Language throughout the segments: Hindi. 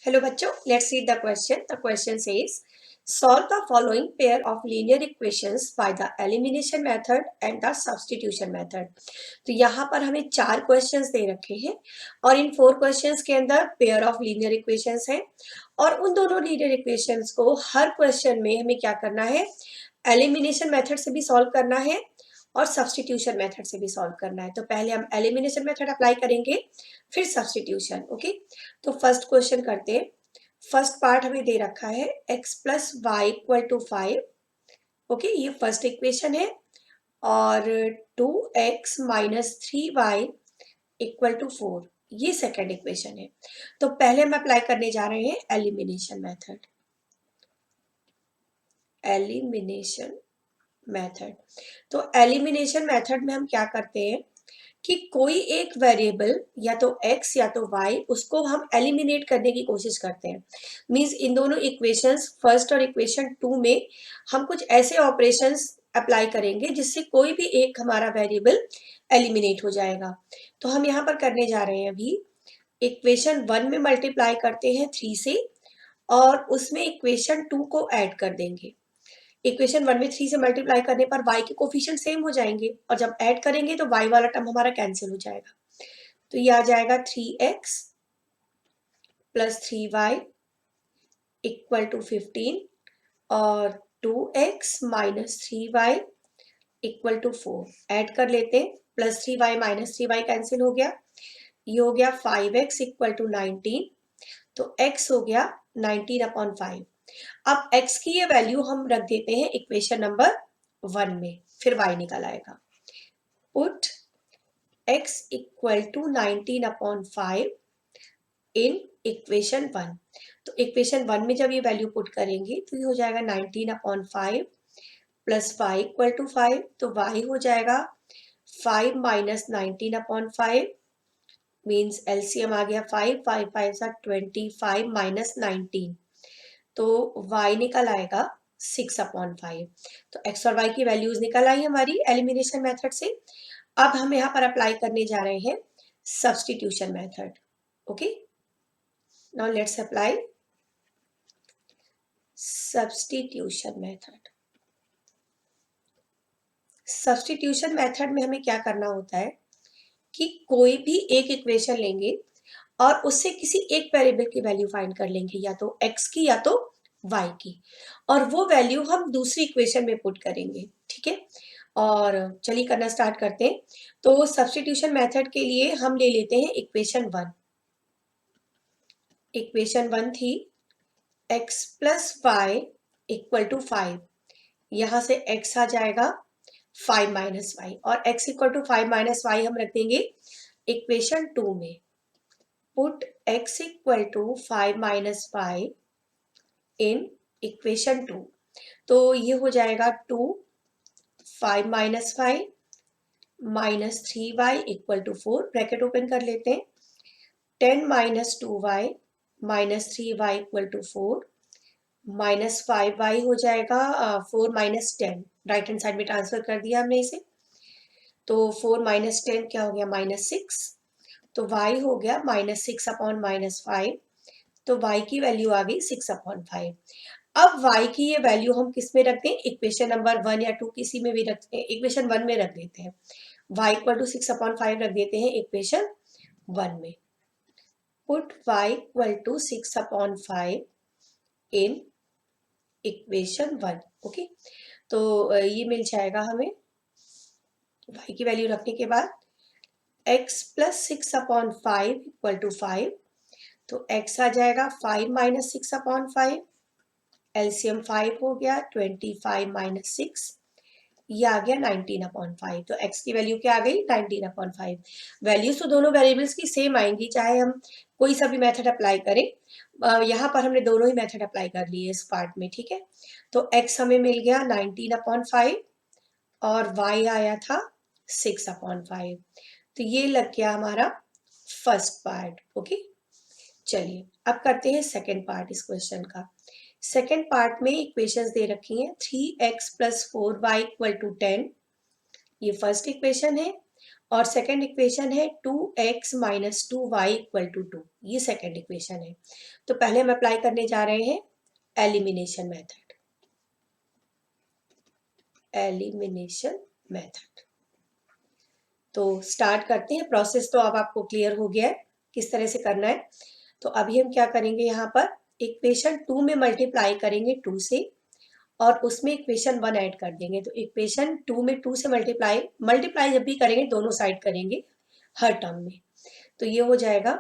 Hello बच्चों, let's read the question. The question says, solve the following pair of linear equations by the elimination method and the substitution method. तो यहाँ पर हमें 4 क्वेश्चंस दे रखे हैं और इन 4 क्वेश्चंस के अंदर पेयर ऑफ लीनियर इक्वेशंस हैं और उन दोनों लीनियर इक्वेशंस को हर क्वेश्चन में हमें क्या करना है, एलिमिनेशन मेथड से भी सॉल्व करना है और सब्सटीट्यूशन मेथड से भी सॉल्व करना है। तो पहले हम एलिमिनेशन मेथड अप्लाई करेंगे, फिर सब्सटीट्यूशन। ओके, तो फर्स्ट क्वेश्चन करते हैं। फर्स्ट पार्ट हमें दे रखा है x plus Y equal to 5। Okay, ये फर्स्ट इक्वेशन है और 2x minus 3y equal to 4 ये सेकेंड इक्वेशन है। तो पहले हम अप्लाई करने जा रहे हैं एलिमिनेशन मेथड। एलिमिनेशन मेथड, तो एलिमिनेशन मेथड में हम क्या करते हैं कि कोई एक वेरिएबल या तो x या तो y उसको हम एलिमिनेट करने की कोशिश करते हैं। मींस इन दोनों इक्वेशंस फर्स्ट और इक्वेशन 2 में हम कुछ ऐसे ऑपरेशंस अप्लाई करेंगे जिससे कोई भी एक हमारा वेरिएबल एलिमिनेट हो जाएगा। तो हम यहाँ पर करने जा रहे हैं, अभी इक्वेशन 1 में मल्टीप्लाई करते हैं 3 से और उसमें इक्वेशन 2 को ऐड कर देंगे। इक्वेशन 1 में 3 से मल्टीप्लाई करने पर y के कोफिशिएंट सेम हो जाएंगे और जब ऐड करेंगे तो y वाला टर्म हमारा कैंसिल हो जाएगा। तो ये आ जाएगा 3x plus 3y equal to 15 और 2x minus 3y equal to 4 add कर लेते हैं। Plus 3y minus 3y cancel हो गया, ये हो गया 5x इक्वल टू 19। तो x हो गया 19/5। अब x की ये वैल्यू हम रख देते हैं इक्वेशन नंबर 1 में, फिर y निकल आएगा। Put x equal to 19/5 in equation 1। तो इक्वेशन 1 में जब ये वैल्यू पुट करेंगे तो ये हो जाएगा 19/5 प्लस y इक्वल टू 5। तो y हो जाएगा 5 माइनस 19/5 मीन्स एलसीएम आ गया 5, 5 5 25 माइनस 19, तो y निकल आएगा 6/5। तो x और y की वैल्यूज निकल आई हमारी एलिमिनेशन मेथड से। अब हम यहाँ पर अप्लाई करने जा रहे हैं substitution method. Okay, now let's apply substitution method. Substitution method में हमें क्या करना होता है कि कोई भी एक इक्वेशन लेंगे और उससे किसी एक वेरिएबल की वैल्यू फाइंड कर लेंगे, या तो x की या तो y की, और वो वैल्यू हम दूसरी इक्वेशन में पुट करेंगे। ठीक है, और चलिए करना स्टार्ट करते हैं। तो सब्सटीट्यूशन मेथड के लिए हम ले लेते हैं इक्वेशन 1। इक्वेशन 1 थी x plus Y equal to 5। यहां से x आ जाएगा 5 माइनस वाई और x equal to 5 minus Y हम रख देंगे इक्वेशन 2 में। Put x equal to 5 minus Y in equation 2। तो ये हो जाएगा 2 5 minus 5 minus 3y equal to 4, bracket open कर लेते हैं। 10 minus 2y minus 3y equal to 4 minus 5y हो जाएगा 4 माइनस 10, राइट हैंड साइड में ट्रांसफर कर दिया हमने इसे। तो 4 माइनस 10 क्या हो गया, माइनस 6। तो y हो गया माइनस 6/-5। तो y की वैल्यू आ गई 6/5। अब y की ये वैल्यू हम किस में रखते हैं, इक्वेशन नंबर 1 या 2 किसी में भी रखते हैं, इक्वेशन 1 में रख देते हैं। y इक्वल टू 6/5 रख देते हैं इक्वेशन 1 में। Put y equal to 6/5 in equation 1। ओके, तो ये मिल जाएगा हमें y की वैल्यू रखने के बाद x प्लस 6/5 इक्वल टू 5। तो x आ जाएगा 5 माइनस 6/5, एलसीएम 5 हो गया 25 माइनस 6, ये आ गया 19/5। तो x की वैल्यू क्या आ गई, 19/5। वैल्यूज तो दोनों वेरिएबल्स की सेम आएंगी चाहे हम कोई सा भी मेथड अप्लाई करें। यहाँ पर हमने दोनों ही मेथड अप्लाई कर लिए इस पार्ट में। ठीक है, तो x हमें मिल गया 19/5 और y आया था 6/5। तो ये लग गया हमारा फर्स्ट पार्ट। ओके, चलिए अब करते हैं सेकेंड पार्ट इस क्वेश्चन का। सेकेंड पार्ट में इक्वेशंस दे रखी हैं 3x plus 4y equal to 10, ये फर्स्ट इक्वेशन है, और सेकेंड इक्वेशन है 2x minus 2y equal to 2, ये सेकेंड इक्वेशन है। तो पहले हम अप्लाई करने जा रहे हैं एलिमिनेशन मेथड। एलिमिनेशन मेथड तो स्टार्ट करते हैं। प्रोसेस तो अब आपको क्लियर हो गया है किस तरह से करना है। तो अभी हम क्या करेंगे, यहाँ पर इक्वेशन 2 में मल्टीप्लाई करेंगे 2 से, और उसमें इक्वेशन 1 ऐड कर देंगे। तो इक्वेशन 2 में 2 से मल्टीप्लाई जब भी करेंगे दोनों साइड करेंगे हर टर्म में। तो ये हो जाएगा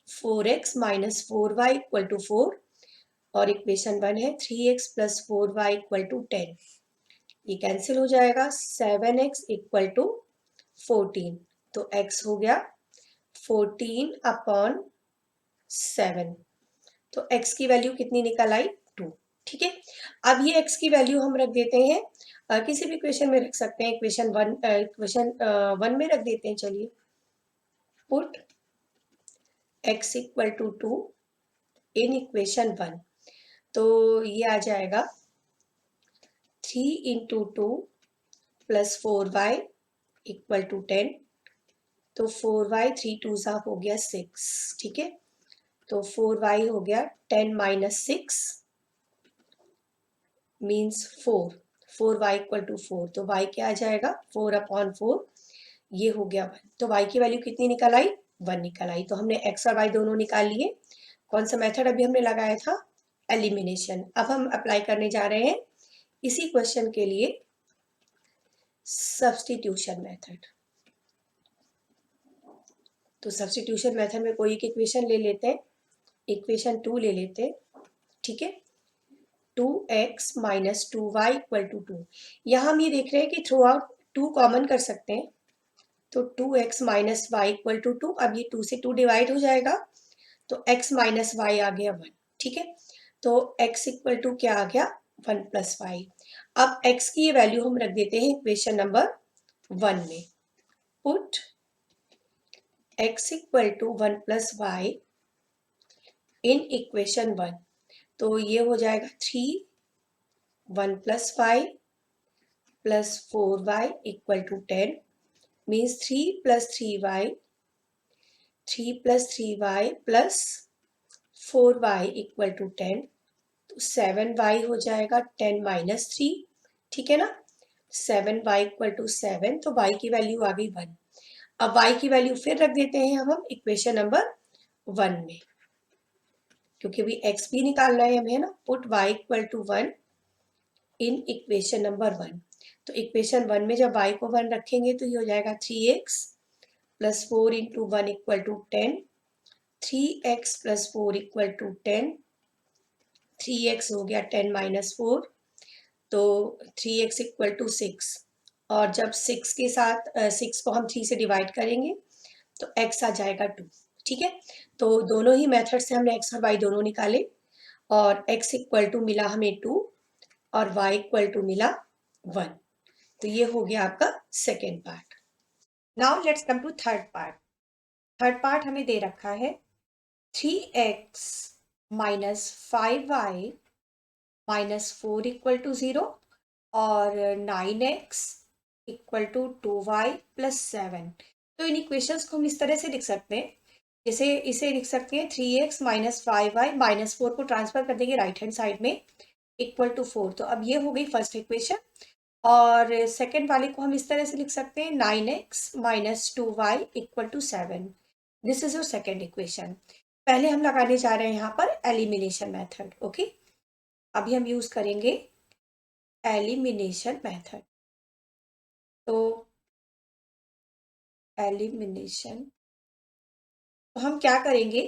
4x minus 4y equal to 4, और इक्वेशन 1 है 3x plus 4y equal to 10। ये कैंसिल हो जाएगा, 7x इक्वल टू 14। तो x हो गया 14 अपॉन 7। तो x की वैल्यू कितनी निकल आई, 2। ठीक है, अब ये x की वैल्यू हम रख देते हैं, किसी भी इक्वेशन में रख सकते हैं। इक्वेशन 1 में रख देते हैं। चलिए, put x equal to 2 in equation 1। तो ये आ जाएगा 3 into 2 plus 4y equal to 10। तो 4y 3 2 सा हो गया 6। ठीक है, तो 4y हो गया 10 minus 6 means 4। 4y equal to 4। तो y क्या आ जाएगा, 4 अपॉन 4, ये हो गया 1। तो y की वैल्यू कितनी निकल आई, 1 निकल आई। तो हमने x और y दोनों निकाल लिए। कौन सा मेथड अभी हमने लगाया था, एलिमिनेशन। अब हम अप्लाई करने जा रहे हैं इसी क्वेश्चन के लिए सब्स्टिट्यूशन मेथड। तो सब्स्टिट्यूशन मेथड में कोई एक इक्वेशन ले लेते हैं, इक्वेशन 2 ले लेते हैं। ठीक है, 2x minus 2y equal to 2। यहाँ हम ये देख रहे हैं कि थ्रू आउट 2 कॉमन कर सकते हैं। तो 2x minus Y equal to 2। अब ये 2 से 2 डिवाइड हो जाएगा, तो x माइनस वाई आ गया 1। ठीक है, तो x इक्वल टू क्या आ गया, 1 प्लस वाई। अब x की ये वैल्यू हम रख देते हैं इक्वेशन नंबर 1 में। Put x equal to 1 plus Y in equation 1। तो ये हो जाएगा 3 1 plus Y plus 4y equal to 10 means 3 plus 3y, 3 plus 3y plus 4y equal to 10। तो 7y हो जाएगा 10 माइनस 3। ठीक है ना, 7y इक्वल टू 7। तो y की वैल्यू आ गई 1। अब y की वैल्यू फिर रख देते हैं हम इक्वेशन नंबर 1 में, क्योंकि अभी x भी निकालना है हमें, है ना। Put y equal to 1 in equation number 1। तो इक्वेशन 1 में जब y को 1 रखेंगे तो ये हो जाएगा 3x plus 4 into 1 equal to 10। 3x plus 4 equal to 10। 3x हो गया 10 माइनस 4, तो 3x इक्वल टू 6। और जब 6 के साथ 6 को हम 3 से डिवाइड करेंगे तो x आ जाएगा 2। ठीक है, तो दोनों ही मेथड से हमने x और y दोनों निकाले, और x इक्वल टू मिला हमें 2 और y इक्वल टू मिला 1। तो ये हो गया आपका second part. Now let's come to third part. Third part हमें दे रखा है 3x minus 5y minus 4 equal to 0 और 9x equal to 2y plus 7। तो इन इक्वेशंस को हम इस तरह से लिख सकते हैं, जैसे इसे लिख सकते हैं 3x माइनस 5y माइनस 4 को ट्रांसफर कर देंगे राइट हैंड साइड में इक्वल टू 4। तो अब ये हो गई फर्स्ट इक्वेशन, और सेकेंड वाले को हम इस तरह से लिख सकते हैं 9x minus 2y equal to 7। This is your second equation. पहले हम लगाने जा रहे हैं यहाँ पर एलिमिनेशन मेथड। ओके, अभी हम यूज करेंगे एलिमिनेशन मेथड। तो एलिमिनेशन, तो हम क्या करेंगे,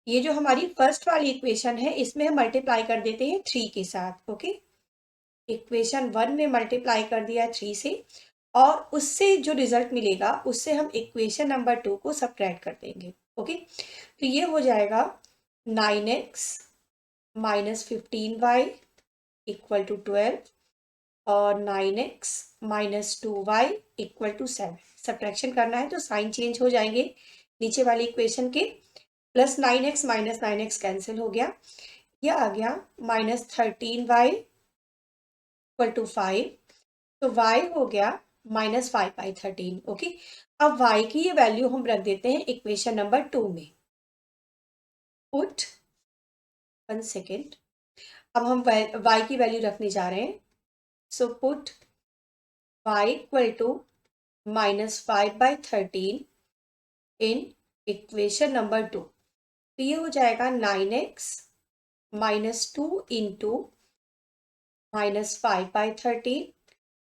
ये जो हमारी फर्स्ट वाली इक्वेशन है इसमें हम मल्टीप्लाई कर देते हैं 3 के साथ। ओके, इक्वेशन 1 में मल्टीप्लाई कर दिया 3 से, और उससे जो रिजल्ट मिलेगा उससे हम इक्वेशन नंबर 2 को सब्ट्रैक्ट कर देंगे। ओके, तो ये हो जाएगा 9x minus 15y equal to 12 और 9x minus 2y equal to 7। Subtraction करना है तो साइन चेंज हो जाएंगे नीचे वाली इक्वेशन के। Plus 9x minus 9x cancel हो गया, यह आ गया माइनस 13y इक्वल टू 5। तो y हो गया -5/13। ओके, अब y की ये वैल्यू हम रख देते हैं इक्वेशन नंबर 2 में। पुट 1 सेकेंड, अब हम y की वैल्यू रखने जा रहे हैं। So put y equal to -5/13 in equation number 2। तो ये हो जाएगा 9x -2 into -5/13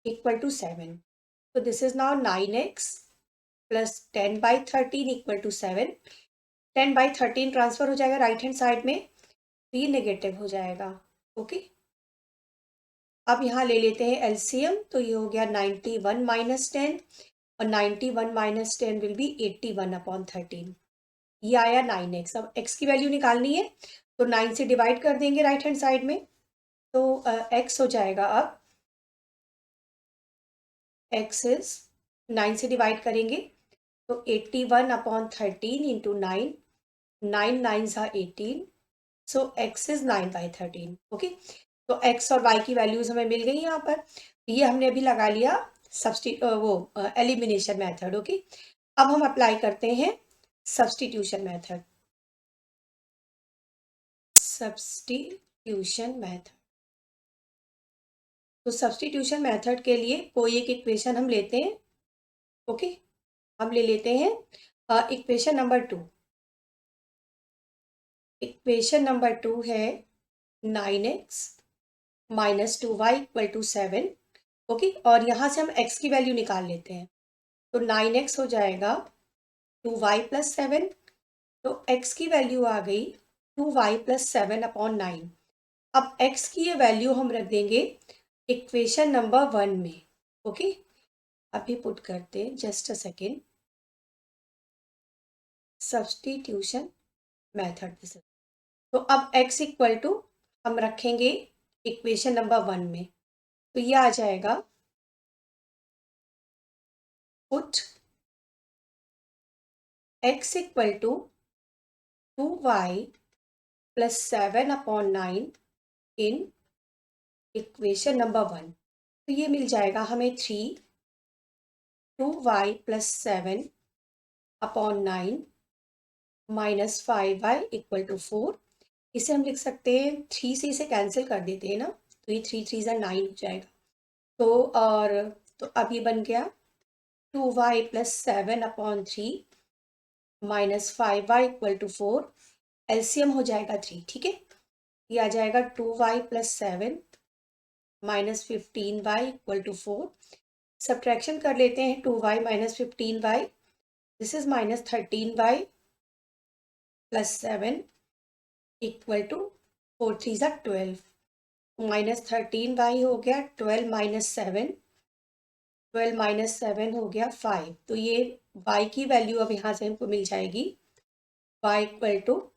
equal to 7। So this is now 9x plus 10/13 equal to 7। 10/13 transfer हो जाएगा राइट हैंड साइड में, तो ये नेगेटिव हो जाएगा। ओके, अब यहाँ ले लेते हैं एलसीएम, तो ये हो गया 91 माइनस 10 और 91 माइनस 10 विल बी 81/13। ये आया 9x। अब x की वैल्यू निकालनी है तो 9 से डिवाइड कर देंगे राइट हैंड साइड में, तो x हो जाएगा अब x इज 9 से डिवाइड करेंगे तो 81/13 into 9, 9 9s are 18, so x is 9/13। Okay, तो x और y की वैल्यूज हमें मिल गई यहाँ पर। ये हमने अभी लगा लिया एलिमिनेशन मेथड। ओके, अब हम अप्लाई करते हैं सब्स्टिट्यूशन मेथड। सब्स्टिट्यूशन मेथड, तो सब्स्टिट्यूशन मेथड के लिए कोई एक इक्वेशन हम लेते हैं। ओके, हम ले लेते हैं इक्वेशन नंबर 2। इक्वेशन नंबर 2 है 9x minus 2y equal to 7। Okay, और यहाँ से हम x की वैल्यू निकाल लेते हैं, तो 9x हो जाएगा 2y प्लस 7। तो x की वैल्यू आ गई 2y प्लस 7/9। अब x की ये वैल्यू हम रख देंगे इक्वेशन नंबर 1 में। ओके, अभी पुट करते हैं, just a second. Substitution method, तो अब x इक्वल टू हम रखेंगे इक्वेशन नंबर 1 में, तो ये आ जाएगा put x equal to 2y plus 7/9 in equation number 1। तो ये मिल जाएगा हमें 3 2y plus 7/9 minus 5y equal to 4। इसे हम लिख सकते हैं 3 से इसे कैंसिल कर देते हैं ना, तो ये 3 3 9 हो जाएगा। तो और तो अब ये बन गया 2y plus 7/3 minus 5y equal to 4। LCM हो जाएगा 3। ठीक है, ये आ जाएगा 2y plus 7 minus 15y equal to 4। Subtraction कर लेते हैं 2y minus 15y, this is minus 13y plus 7 equal to 4 3 12। Minus 13y हो गया, 12 माइनस 7, 12 माइनस 7 हो गया 5। तो ये y की वैल्यू अब यहाँ से हमको मिल जाएगी y इक्वल टू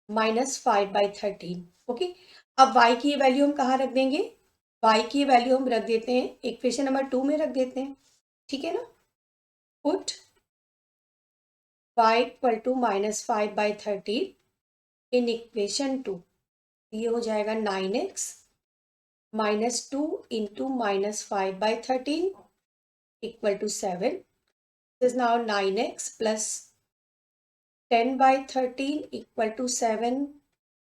-5/13। ओके, अब y की वैल्यू हम कहाँ रख देंगे? y की वैल्यू हम रख देते हैं इक्वेशन नंबर 2 में रख देते हैं। ठीक है ना, put y equal to -5/13 in equation 2। ये हो जाएगा 9x minus 2 into -5/13 equal to 7। This now 9x plus 10/13 equal to 7,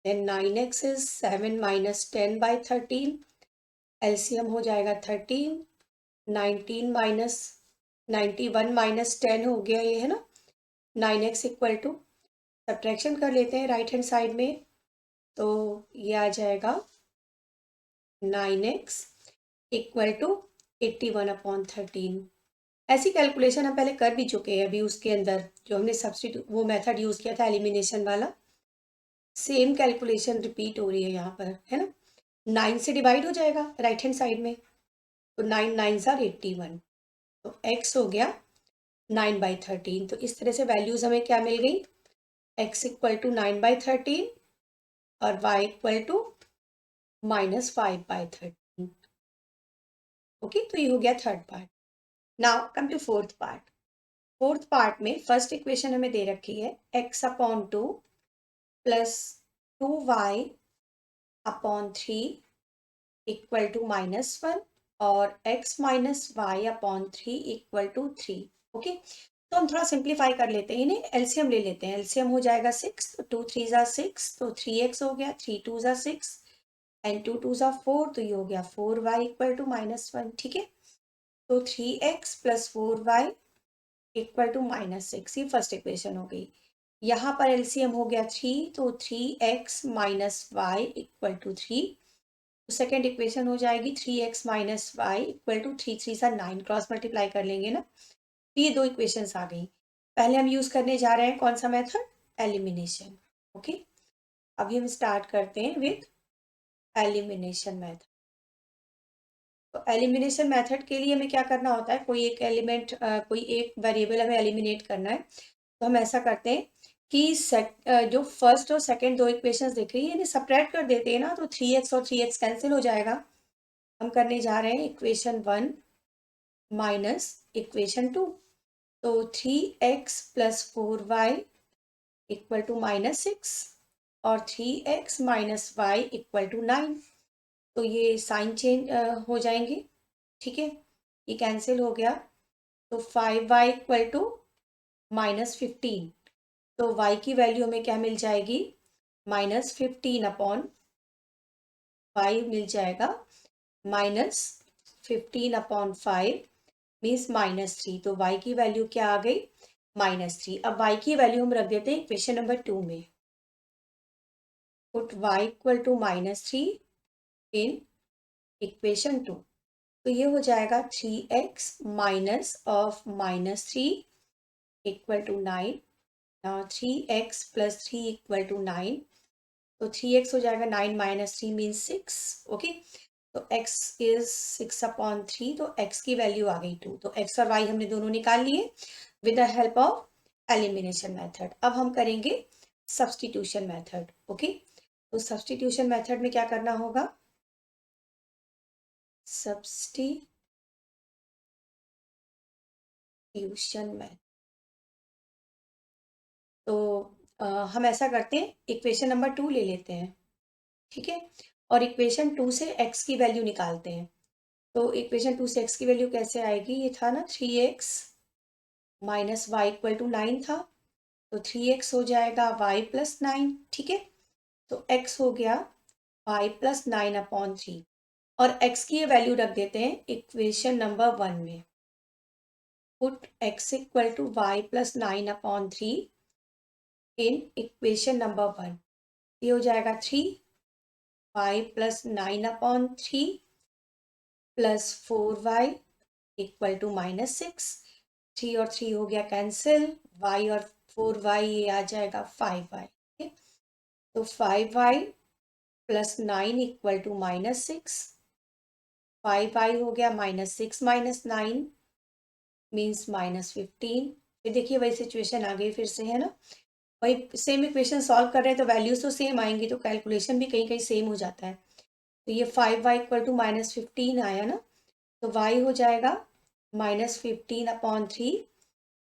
then 9x is 7 minus 10/13, LCM हो जाएगा 13, 19 minus 91 minus 10 हो गया ये, है ना। 9x इक्वल टू सब्ट्रैक्शन कर लेते हैं राइट हैंड साइड में, तो ये आ जाएगा 9x इक्वल टू 81/13। ऐसी कैलकुलेशन हम पहले कर भी चुके हैं अभी, उसके अंदर जो हमने सब्स्टिट्यूट वो मेथड यूज़ किया था एलिमिनेशन वाला, सेम कैलकुलेशन रिपीट हो रही है यहाँ पर, है ना। 9 से डिवाइड हो जाएगा राइट हैंड साइड में, तो 9 9s are 81, तो x हो गया 9/13। तो इस तरह से वैल्यूज हमें क्या मिल गई, x इक्वल टू 9/13 और y इक्वल टू -5/13। ओके, तो ये हो गया third part. Now come to fourth part. Fourth part में फर्स्ट इक्वेशन हमें दे रखी है x/2 plus 2y/3 equal to -1 और x minus y upon 3 equal to 3। Okay, तो हम थोड़ा सिंप्लीफाई कर लेते हैं, इन्हें एलसीएम ले लेते हैं। एलसीएम हो जाएगा 6, तो 2 3 ज़ा 6, तो 3x हो गया, 3 2 ज़ा 6 एंड 2 2 ज़ा 4, तो ये हो गया 4y इक्वल टू -1। ठीक है, तो 3x plus 4y equal to -6, ये फर्स्ट इक्वेशन हो गई। यहाँ पर एलसीएम हो गया 3, तो 3x minus Y equal to 3। तो सेकेंड इक्वेशन हो जाएगी 3x minus Y equal to 3 3 सा 9, क्रॉस मल्टीप्लाई कर लेंगे ना, तो ये दो इक्वेशंस आ गई। पहले हम यूज करने जा रहे हैं कौन सा मेथड, एलिमिनेशन। ओके, अभी हम स्टार्ट करते हैं विद एलिमिनेशन मेथड। तो एलिमिनेशन मेथड के लिए हमें क्या करना होता है, कोई एक एलिमेंट, कोई एक वेरिएबल हमें एलिमिनेट करना है। तो हम ऐसा करते हैं कि जो फर्स्ट और सेकंड दो इक्वेशंस दिख रही है इन्हें सब्ट्रैक्ट कर देते हैं ना, तो 3x और 3x कैंसिल हो जाएगा। हम करने जा रहे हैं इक्वेशन 1 माइनस इक्वेशन 2, तो 3x plus 4y equal to -6 और 3x minus Y equal to 9। तो ये साइन चेंज हो जाएंगे। ठीक है, ये कैंसिल हो गया, तो 5y इक्वल टू -15। तो y की वैल्यू हमें क्या मिल जाएगी, -15 अपॉन y मिल जाएगा, -15 अपॉन 5 मीन्स -3। तो y की वैल्यू क्या आ गई, -3। अब y की वैल्यू हम रख देते हैं इक्वेशन नंबर 2 में। Put y equal to -3 in equation 2, तो ये हो जाएगा 3x minus of -3 equal to 9। 3x plus 3 equal to 9, तो 3x हो जाएगा 9 माइनस 3 मीन्स 6। ओके, तो x इज 6 अपॉन 3, तो x की वैल्यू आ गई 2। तो x और y हमने दोनों निकाल लिए with the help of elimination method. अब हम करेंगे सब्स्टिट्यूशन मेथड। ओके, तो सब्स्टिट्यूशन मेथड में क्या करना होगा, सब्स्टिट्यूशन मेथड। तो हम ऐसा करते हैं, इक्वेशन नंबर 2 ले लेते हैं। ठीक है, और इक्वेशन 2 से x की वैल्यू निकालते हैं। तो इक्वेशन 2 से x की वैल्यू कैसे आएगी, ये था ना 3x minus Y equal to 9 था, तो 3x हो जाएगा y प्लस 9। ठीक है, तो x हो गया y प्लस 9 अपॉन 3, और x की ये वैल्यू रख देते हैं इक्वेशन नंबर 1 में। Put x equal to y plus 9 upon 3 in equation number 1, ये हो जाएगा 3y plus 9 upon 3 plus 4y equal to -6। 3 और 3 हो गया कैंसिल, y और 4y ये आ जाएगा 5y। ठीक है, तो 5y plus 9 equal to -6, 5y हो गया -6 माइनस 9 मीन्स -15। फिर देखिए वही सिचुएशन आ गई फिर से, है ना, वही सेम इक्वेशन सॉल्व कर रहे हैं तो वैल्यूज तो सेम आएंगी, तो कैलकुलेशन भी कहीं कहीं सेम हो जाता है। तो ये 5y इक्वल टू -15 आया ना, तो y हो जाएगा -15 अपॉन 3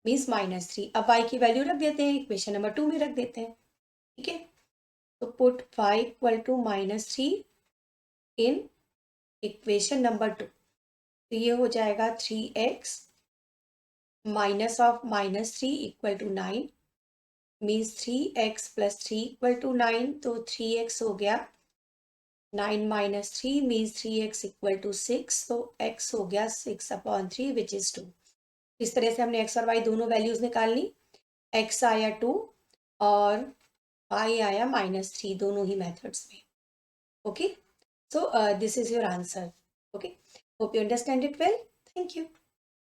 मीन्स -3। अब y की वैल्यू रख देते हैं, इक्वेशन नंबर 2 में रख देते हैं। ठीक है, तो put y equal to -3 in equation number 2, तो ये हो जाएगा 3x minus of -3 equal to 9 means 3x plus 3 equal to 9, तो 3x हो गया 9 minus 3 means 3x equal to 6, तो x हो गया 6 अपॉन 3 विच इज 2। इस तरह से हमने x और y दोनों वैल्यूज निकाल ली। x आया 2 और y आया -3, दोनों ही मेथड्स में। Okay, so this is your answer. Okay, hope you understand it well. Thank you.